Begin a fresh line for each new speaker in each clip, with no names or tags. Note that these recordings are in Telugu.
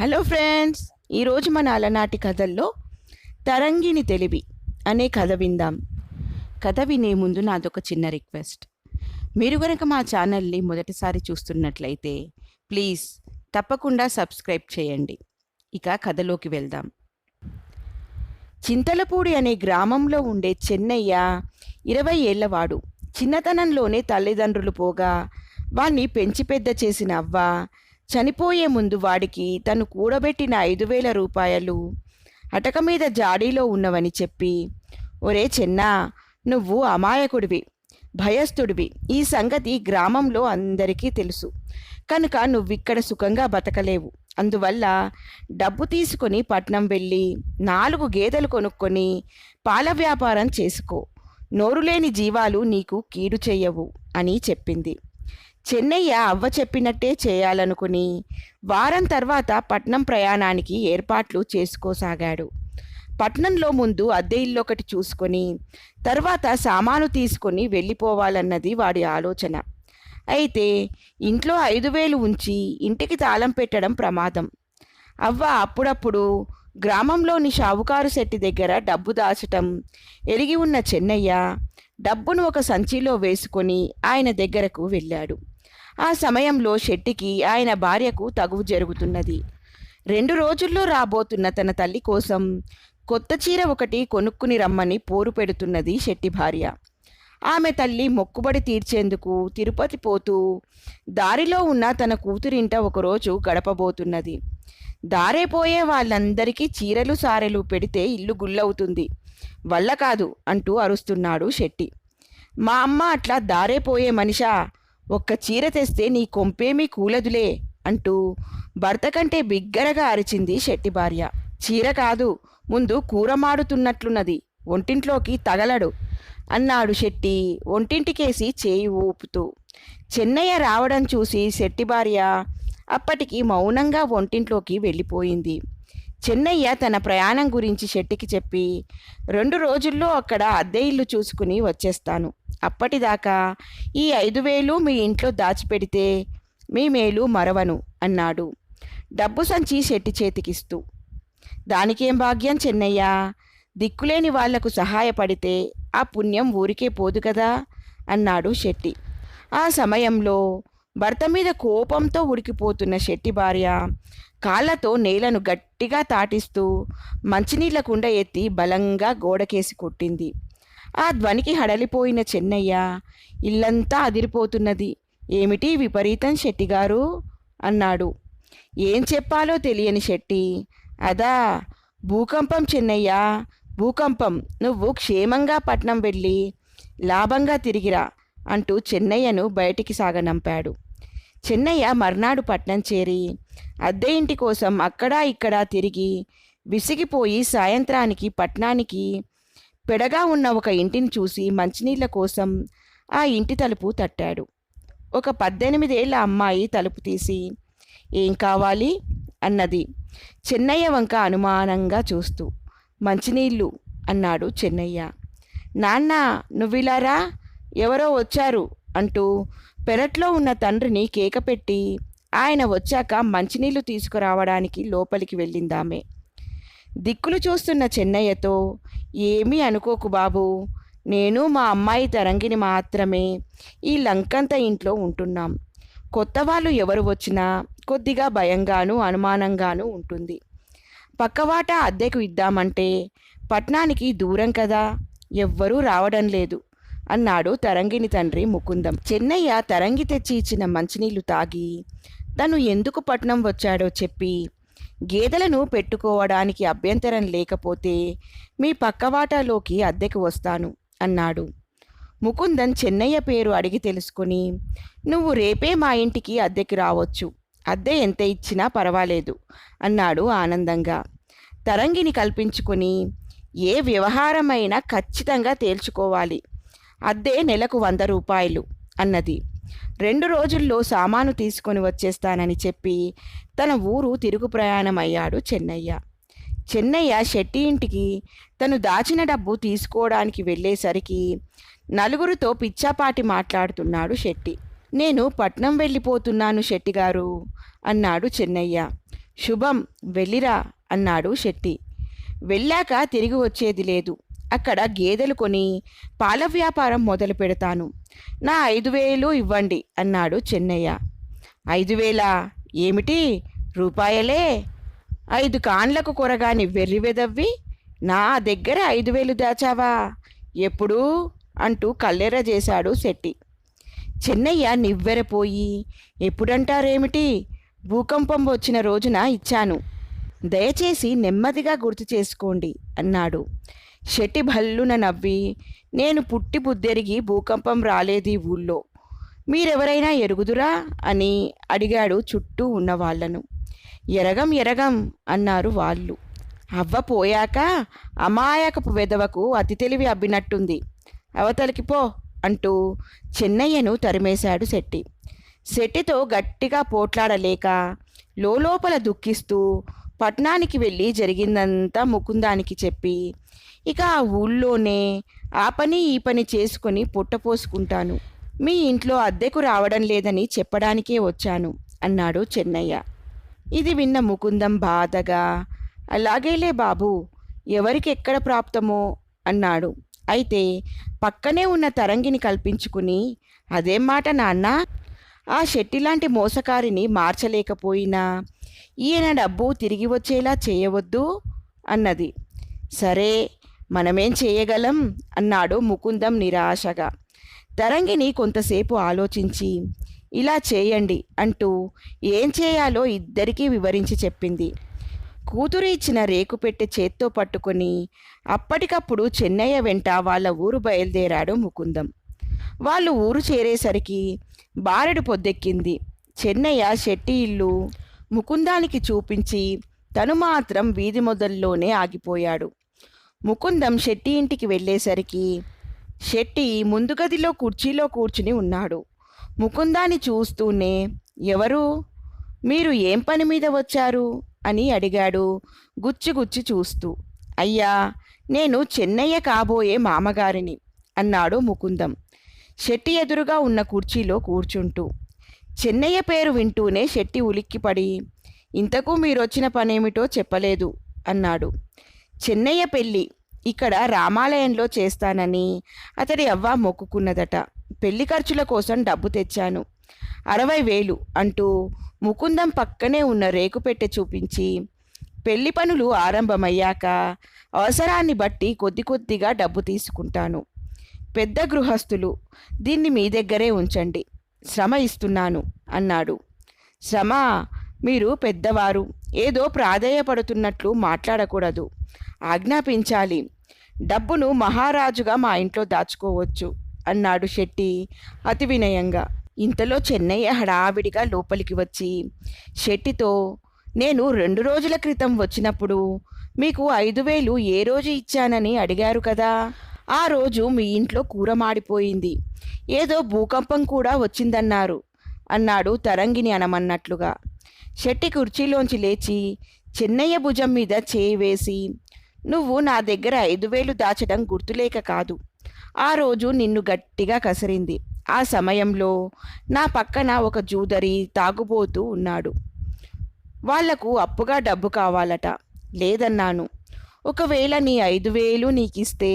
హలో ఫ్రెండ్స్, ఈరోజు మన అలనాటి కథల్లో తరంగిణి తెలివి అనే కథ విందాం. కథ వినే ముందు నాదొక చిన్న రిక్వెస్ట్. మీరు కనుక మా ఛానల్ని మొదటిసారి చూస్తున్నట్లయితే ప్లీజ్ తప్పకుండా సబ్స్క్రైబ్ చేయండి. ఇక కథలోకి వెళ్దాం. చింతలపూడి అనే గ్రామంలో ఉండే చెన్నయ్య 20 ఏళ్లవాడు. చిన్నతనంలోనే తల్లిదండ్రులు పోగా వాణ్ణి పెంచి పెద్ద చేసిన అవ్వ చనిపోయే ముందు వాడికి తను కూడబెట్టిన 5,000 రూపాయలు అటక మీద జాడీలో ఉన్నవని చెప్పి, ఒరే చెన్నా, నువ్వు అమాయకుడివి, భయస్థుడివి, ఈ సంగతి గ్రామంలో అందరికీ తెలుసు కనుక నువ్విక్కడ సుఖంగా బతకలేవు. అందువల్ల డబ్బు తీసుకొని పట్నం వెళ్ళి 4 గేదెలు కొనుక్కొని పాల వ్యాపారం చేసుకో. నోరులేని జీవాలు నీకు కీడు చెయ్యవు అని చెప్పింది. చెన్నయ్య అవ్వ చెప్పినట్టే చేయాలనుకుని వారం తర్వాత పట్నం ప్రయాణానికి ఏర్పాట్లు చేసుకోసాగాడు. పట్నంలో ముందు అద్దె ఇల్లు ఒకటి చూసుకొని తర్వాత సామాను తీసుకొని వెళ్ళిపోవాలన్నది వాడి ఆలోచన. అయితే ఇంట్లో 5,000 ఉంచి ఇంటికి తాళం పెట్టడం ప్రమాదం. అవ్వ అప్పుడప్పుడు గ్రామంలోని షావుకారు శెట్టి దగ్గర డబ్బు దాచటం ఎరిగి ఉన్న చెన్నయ్య డబ్బును ఒక సంచిలో వేసుకొని ఆయన దగ్గరకు వెళ్ళాడు. ఆ సమయంలో శెట్టికి ఆయన భార్యకు తగువు జరుగుతున్నది. 2 రోజుల్లో రాబోతున్న తన తల్లి కోసం కొత్త చీర ఒకటి కొనుక్కుని రమ్మని పోరు పెడుతున్నది శెట్టి భార్య. ఆమె తల్లి మొక్కుబడి తీర్చేందుకు తిరుపతి పోతూ దారిలో ఉన్న తన కూతురింట ఒకరోజు గడపబోతున్నది. దారే పోయే వాళ్ళందరికీ చీరలు సారెలు పెడితే ఇల్లు గుల్లవుతుంది, వల్ల కాదు అంటూ అరుస్తున్నాడు శెట్టి. మా అమ్మ అట్లా దారే పోయే మనిషా, ఒక్క చీర తెస్తే నీ కొంపేమీ కూలదులే అంటూ భర్త కంటే బిగ్గరగా అరిచింది శెట్టి భార్య. చీర కాదు, ముందు కూర మాడుతున్నట్లున్నది, ఒంటింట్లోకి తగలడు అన్నాడు శెట్టి ఒంటింటికేసి చేయి ఊపుతూ. చెన్నయ్య రావడం చూసి శెట్టి భార్య అప్పటికి మౌనంగా ఒంటింట్లోకి వెళ్ళిపోయింది. చెన్నయ్య తన ప్రయాణం గురించి శెట్టికి చెప్పి, 2 రోజుల్లో అక్కడ అద్దె ఇల్లు చూసుకుని వచ్చేస్తాను, అప్పటిదాకా ఈ 5,000 మీ ఇంట్లో దాచిపెడితే మీ మేలు మరవను అన్నాడు డబ్బు సంచి శెట్టి చేతికిస్తూ. దానికేం భాగ్యం చెన్నయ్య, దిక్కులేని వాళ్లకు సహాయపడితే ఆ పుణ్యం ఊరికే పోదు కదా అన్నాడు శెట్టి. ఆ సమయంలో భర్త మీద కోపంతో ఉడికిపోతున్న శెట్టి భార్య కాళ్ళతో నేలను గట్టిగా తాటిస్తూ మంచినీళ్ల కుండ ఎత్తి బలంగా గోడకేసి కొట్టింది. ఆ ధ్వనికి హడలిపోయిన చెన్నయ్య, ఇల్లంతా అదిరిపోతున్నది, ఏమిటి విపరీతం శెట్టిగారు అన్నాడు. ఏం చెప్పాలో తెలియని శెట్టి, అదా భూకంపం చెన్నయ్య, భూకంపం, నువ్వు క్షేమంగా పట్నం వెళ్ళి లాభంగా తిరిగిరా అంటూ చెన్నయ్యను బయటికి సాగనంపాడు. చెన్నయ్య మర్నాడు పట్నం చేరి అద్దె ఇంటి కోసం అక్కడా ఇక్కడా తిరిగి విసిగిపోయి సాయంత్రానికి పట్నానికి పెడగా ఉన్న ఒక ఇంటిని చూసి మంచినీళ్ల కోసం ఆ ఇంటి తలుపు తట్టాడు. ఒక 18 ఏళ్ల అమ్మాయి తలుపు తీసి, ఏం కావాలి అన్నది చెన్నయ్య వంక అనుమానంగా చూస్తూ. మంచినీళ్ళు అన్నాడు చెన్నయ్య. నాన్న, నువ్విలారా, ఎవరో వచ్చారు అంటూ పెరట్లో ఉన్న తండ్రిని కేకపెట్టి ఆయన వచ్చాక మంచినీళ్లు తీసుకురావడానికి లోపలికి వెళ్ళిందామె. దిక్కులు చూస్తున్న చెన్నయ్యతో, ఏమీ అనుకోకు బాబు, నేను మా అమ్మాయి తరంగిణి మాత్రమే ఈ లంకంత ఇంట్లో ఉంటున్నాం. కొత్త వాళ్ళు ఎవరు వచ్చినా కొద్దిగా భయంగానూ అనుమానంగానూ ఉంటుంది. పక్కవాట అద్దెకు ఇద్దామంటే పట్నానికి దూరం కదా, ఎవ్వరూ రావడం లేదు అన్నాడు తరంగిణి తండ్రి ముకుందం. చెన్నయ్య తరంగి తెచ్చి ఇచ్చిన మంచినీళ్లు తాగి తను ఎందుకు పట్నం వచ్చాడో చెప్పి, గేదెలను పెట్టుకోవడానికి అభ్యంతరం లేకపోతే మీ పక్కవాటాలోకి అద్దెకు వస్తాను అన్నాడు. ముకుందన్ చెన్నయ్య పేరు అడిగి తెలుసుకుని, నువ్వు రేపే మా ఇంటికి అద్దెకి రావచ్చు, అద్దె ఎంత ఇచ్చినా పర్వాలేదు అన్నాడు ఆనందంగా. తరంగిని కల్పించుకుని, ఏ వ్యవహారమైనా ఖచ్చితంగా తేల్చుకోవాలి, అద్దె నెలకు 100 రూపాయలు అన్నది. 2 రోజుల్లో సామాను తీసుకొని వచ్చేస్తానని చెప్పి తన ఊరు తిరుగు ప్రయాణం అయ్యాడు చెన్నయ్య. చెన్నయ్య శెట్టి ఇంటికి తను దాచిన డబ్బు తీసుకోవడానికి వెళ్ళేసరికి నలుగురితో పిచ్చాపాటి మాట్లాడుతున్నాడు శెట్టి. నేను పట్నం వెళ్ళిపోతున్నాను శెట్టిగారు అన్నాడు చెన్నయ్య. శుభం, వెళ్ళిరా అన్నాడు శెట్టి. వెళ్ళాక తిరిగి వచ్చేది లేదు. అక్కడ గేదెలు కొని పాల వ్యాపారం మొదలు పెడతాను. నా 5,000 ఇవ్వండి అన్నాడు చెన్నయ్య. 5,000? ఏమిటి, రూపాయలే? 5 కాన్లకు కొరగాని వెర్రివెదవ్వి నా దగ్గర 5,000 దాచావా? ఎప్పుడు అంటూ కల్లెర్ర చేశాడు శెట్టి. చెన్నయ్య నివ్వెరపోయి, ఎప్పుడంటారేమిటి, భూకంపం వచ్చిన రోజున ఇచ్చాను, దయచేసి నెమ్మదిగా గుర్తు చేసుకోండి అన్నాడు. శెట్టి భల్లున నవ్వి, నేను పుట్టి బుద్దెరిగి భూకంపం రాలేది ఊళ్ళో, మీరెవరైనా ఎరుగుదురా అని అడిగాడు చుట్టూ ఉన్నవాళ్లను. ఎరగం ఎరగం అన్నారు వాళ్ళు. అవ్వ పోయాక అమాయకపు వెదవకు అతి తెలివి అబ్బినట్టుంది, అవతలికి పో అంటూ చెన్నయ్యను తరిమేశాడు శెట్టి. శెట్టితో గట్టిగా పోట్లాడలేక లోపల దుఃఖిస్తూ పట్నానికి వెళ్ళి జరిగిందంతా ముకుందానికి చెప్పి, ఇక ఆ ఊళ్ళోనే ఆ పని ఈ పని చేసుకొని పొట్టపోసుకుంటాను, మీ ఇంట్లో అద్దెకు రావడం లేదని చెప్పడానికే వచ్చాను అన్నాడు చెన్నయ్య. ఇది విన్న ముకుందం బాధగా, అలాగేలే బాబు, ఎవరికి ఎక్కడ ప్రాప్తమో అన్నాడు. అయితే పక్కనే ఉన్న తరంగిని కల్పించుకుని, అదేం మాట నాన్న, ఆ శెట్టిలాంటి మోసకారిని మార్చలేకపోయినా ఈయన డబ్బు తిరిగి వచ్చేలా చేయవద్దు అన్నది. సరే, మనమేం చేయగలం అన్నాడు ముకుందం నిరాశగా. తరంగిని కొంతసేపు ఆలోచించి, ఇలా చేయండి అంటూ ఏం చేయాలో ఇద్దరికీ వివరించి చెప్పింది. కూతురు ఇచ్చిన రేకుపెట్టె చేత్తో పట్టుకొని అప్పటికప్పుడు చెన్నయ్య వెంట వాళ్ళ ఊరు బయలుదేరాడు ముకుందం. వాళ్ళు ఊరు చేరేసరికి బారెడు పొద్దెక్కింది. చెన్నయ్య శెట్టి ఇల్లు ముకుందానికి చూపించి తను మాత్రం వీధి మొదల్లోనే ఆగిపోయాడు. ముకుందం శెట్టి ఇంటికి వెళ్ళేసరికి శెట్టి ముందు గదిలో కుర్చీలో కూర్చుని ఉన్నాడు. ముకుందాన్ని చూస్తూనే, ఎవరు, మీరు ఏం పని మీద వచ్చారు అని అడిగాడు గుచ్చి చూస్తూ. అయ్యా, నేను చెన్నయ్య కాబోయే మామగారిని అన్నాడు ముకుందం శెట్టి ఎదురుగా ఉన్న కుర్చీలో కూర్చుంటూ. చెన్నయ్య పేరు వింటూనే శెట్టి ఉలిక్కిపడి, ఇంతకు మీరొచ్చిన పనేమిటో చెప్పలేదు అన్నాడు. చెన్నయ్య పెళ్ళి ఇక్కడ రామాలయంలో చేస్తానని అతడి అవ్వ మొక్కుకున్నదట. పెళ్లి ఖర్చుల కోసం డబ్బు తెచ్చాను, 60,000 అంటూ ముకుందం పక్కనే ఉన్న రేకుపెట్టె చూపించి, పెళ్లి పనులు ఆరంభమయ్యాక అవసరాన్ని బట్టి కొద్ది కొద్దిగా డబ్బు తీసుకుంటాను. పెద్ద గృహస్థులు, దీన్ని మీ దగ్గరే ఉంచండి, శ్రమ ఇస్తున్నాను అన్నాడు. శ్రమ? మీరు పెద్దవారు, ఏదో ప్రాధేయపడుతున్నట్లు మాట్లాడకూడదు, ఆజ్ఞాపించాలి. డబ్బును మహారాజుగా మా ఇంట్లో దాచుకోవచ్చు అన్నాడు శెట్టి అతి వినయంగా. ఇంతలో చెన్నయ్య హడావిడిగా లోపలికి వచ్చి శెట్టితో, నేను 2 రోజుల క్రితం వచ్చినప్పుడు మీకు 5,000 ఏ రోజు ఇచ్చానని అడిగారు కదా, ఆ రోజు మీ ఇంట్లో కూర మాడిపోయింది, ఏదో భూకంపం కూడా వచ్చిందన్నారు అన్నాడు తరంగిని అనమన్నట్లుగా. శెట్టి కుర్చీలోంచి లేచి చెన్నయ్య భుజం మీద చేయి వేసి, నువ్వు నా దగ్గర 5,000 దాచడం గుర్తులేక కాదు, ఆ రోజు నిన్ను గట్టిగా కసిరింది. ఆ సమయంలో నా పక్కన ఒక జూదరి తాగుబోతూ ఉన్నాడు. వాళ్లకు అప్పుగా డబ్బు కావాలట, లేదన్నాను. ఒకవేళ నీ 5,000 నీకిస్తే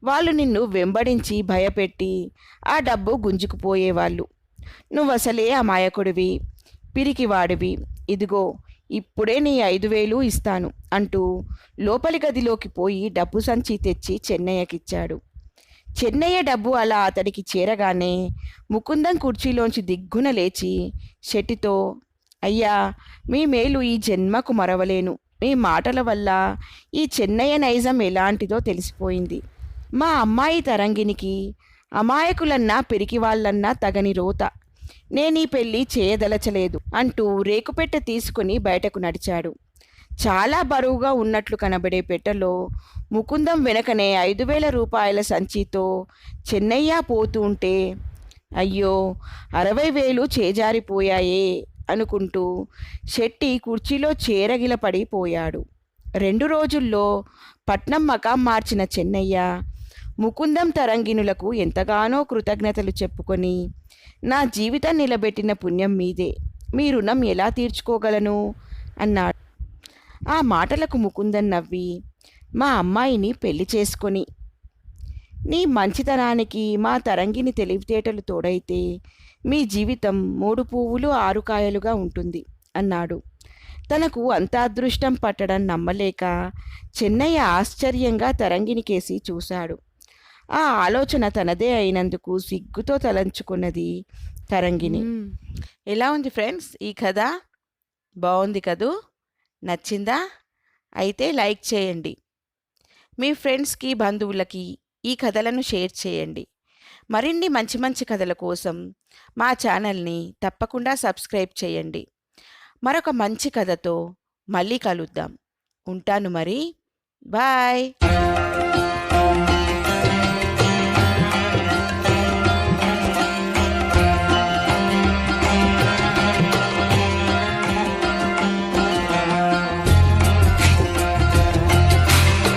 వాళ్ళు నిన్ను వెంబడించి భయపెట్టి ఆ డబ్బు గుంజుకుపోయేవాళ్ళు. నువ్వసలే అమాయకుడివి, పిరికివాడివి, ఇదిగో ఇప్పుడే నీ 5,000 ఇస్తాను అంటూ లోపలి గదిలోకి పోయి డబ్బు సంచి తెచ్చి చెన్నయ్యకిచ్చాడు. చెన్నయ్య డబ్బు అలా అతడికి చేరగానే ముకుందం కుర్చీలోంచి దిగ్గున లేచి శెట్టితో, అయ్యా, మీ మేలు ఈ జన్మకు మరవలేను, మీ మాటల వల్ల ఈ చెన్నయ్య నైజం ఎలాంటిదో తెలిసిపోయింది. మా అమ్మాయి తరంగినికి అమాయకులన్నా పిరికివాళ్ళన్నా తగని రోత, నేనీ పెళ్ళి చేయదలచలేదు అంటూ రేకుపెట్టె తీసుకుని బయటకు నడిచాడు. చాలా బరువుగా ఉన్నట్లు కనబడే పెట్టెలో ముకుందం వెనకనే 5,000 రూపాయల సంచితో చెన్నయ్య పోతూ ఉంటే, అయ్యో, 60,000 చేజారిపోయాయే అనుకుంటూ శెట్టి కుర్చీలో చేరగిలపడిపోయాడు. 2 రోజుల్లో పట్నం మకాం మార్చిన చెన్నయ్య ముకుందం తరంగిణులకు ఎంతగానో కృతజ్ఞతలు చెప్పుకొని, నా జీవితం నిలబెట్టిన పుణ్యం మీదే, మీ రుణం ఎలా తీర్చుకోగలను అన్నాడు. ఆ మాటలకు ముకుందన్ నవ్వి, మా అమ్మాయిని పెళ్లి చేసుకొని నీ మంచితనానికి మా తరంగిని తెలివితేటలు తోడైతే మీ జీవితం 3 పువ్వులు 6 కాయలుగా ఉంటుంది అన్నాడు. తనకు అంత అదృష్టం పట్టడం నమ్మలేక చెన్నయ్య ఆశ్చర్యంగా తరంగిని కేసి చూశాడు. ఆ ఆలోచన తనదే అయినందుకు సిగ్గుతో తలంచుకున్నది తరంగిణి. ఎలా ఉంది ఫ్రెండ్స్ ఈ కథ? బాగుంది కదూ? నచ్చిందా? అయితే లైక్ చేయండి. మీ ఫ్రెండ్స్కి బంధువులకి ఈ కథలను షేర్ చేయండి. మరిన్ని మంచి మంచి కథల కోసం మా ఛానల్ని తప్పకుండా సబ్స్క్రైబ్ చేయండి. మరొక మంచి కథతో మళ్ళీ కలుద్దాం. ఉంటాను మరి. బాయ్.